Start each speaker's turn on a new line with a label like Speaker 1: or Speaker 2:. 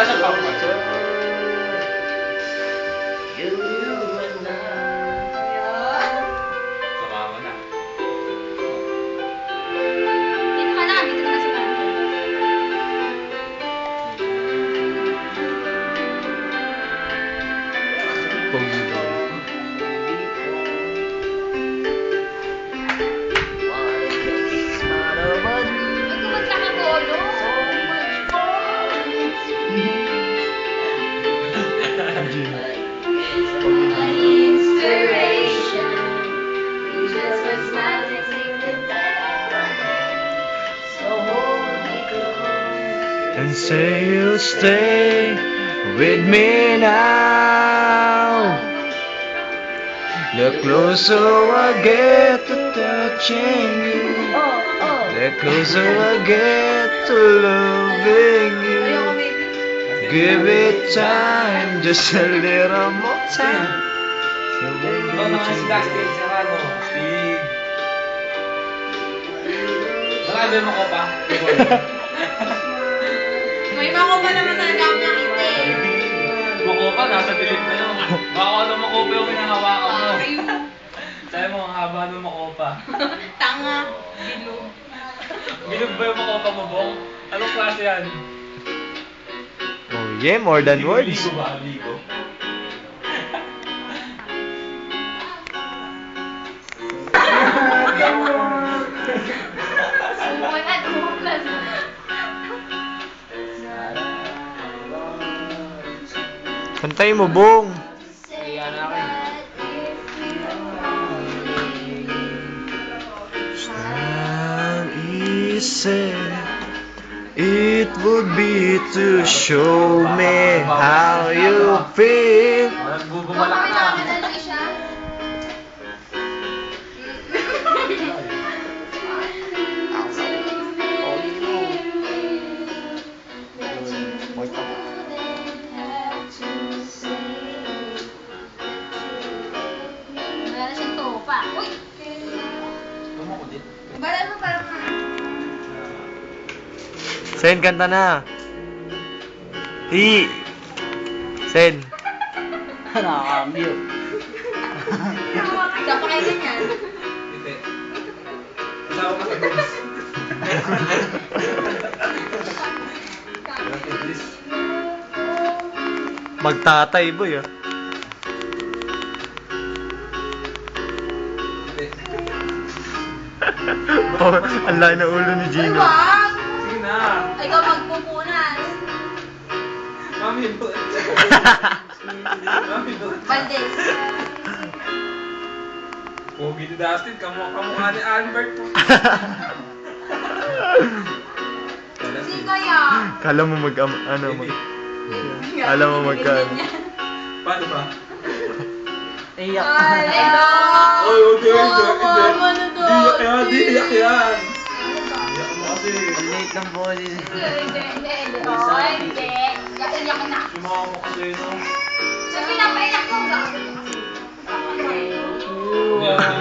Speaker 1: Wala siyang pangkat. Sumama na.
Speaker 2: Dito ka na, dito ka na sa bahay. Ay, kumanta ka, Bolo. Inspiration. You just were smiling, sing the so hold me close.
Speaker 3: And say you'll stay with me now. The closer I get to touching you, the closer I get to loving you. Give it time, just a little more time.
Speaker 1: Ikaw naman si Dustin, Serrano, Steve. Marami mo ko pa.
Speaker 2: May makuha naman talaga ako nakita eh.
Speaker 1: Makopa, nasa bilid na yun. Baka ano makopa yung hinahawakan mo.
Speaker 2: Ayun.
Speaker 1: Sabi mo, ang haba ng makopa.
Speaker 2: Tanga. Bilog.
Speaker 1: Bilog ba yung makopa mo, Bong? Anong klase yan?
Speaker 3: Oh yeah, more than words.
Speaker 1: Ligo ba? Ligo?
Speaker 2: Sumukan at sumukan.
Speaker 3: Kantay mo, Bong. How easy it would be to show me how you feel.
Speaker 1: Nagbubumalak na.
Speaker 2: Wala na siyang topa. Uy!
Speaker 1: Tumako din.
Speaker 2: Balan mo parang
Speaker 3: Sen, kanta na. Sen.
Speaker 4: Nakaka-mute.
Speaker 2: Dapat kayo ganyan.
Speaker 1: Hindi. Kasama ka sa groups.
Speaker 3: Magtatay, boy, ah.
Speaker 1: Hindi.
Speaker 3: Oh, ang layo na ulo ni
Speaker 2: Uy,
Speaker 3: Gino.
Speaker 2: wag!
Speaker 1: Sige na.
Speaker 2: Ikaw magpupunas.
Speaker 1: Mami, doon. Mami, doon.
Speaker 2: Baldes.
Speaker 1: Pogi ni Dustin, kamukha ni Albert.
Speaker 2: Si Kaya.
Speaker 3: Kala mo mag, ano, mag, alam mo magkaan.
Speaker 1: Paano ba?
Speaker 4: Iyak.
Speaker 2: Ay,
Speaker 1: Oy, okay, hindi.
Speaker 2: Mama na to.
Speaker 1: Iyak yan, iyak yan. Iyak mo kasi.
Speaker 4: Late ng boses.
Speaker 2: Hindi. Oh, hindi. Iyak na.
Speaker 1: Sumama mo kasi, no?
Speaker 2: Sabi na, paiyak mo ba?
Speaker 1: Yeah.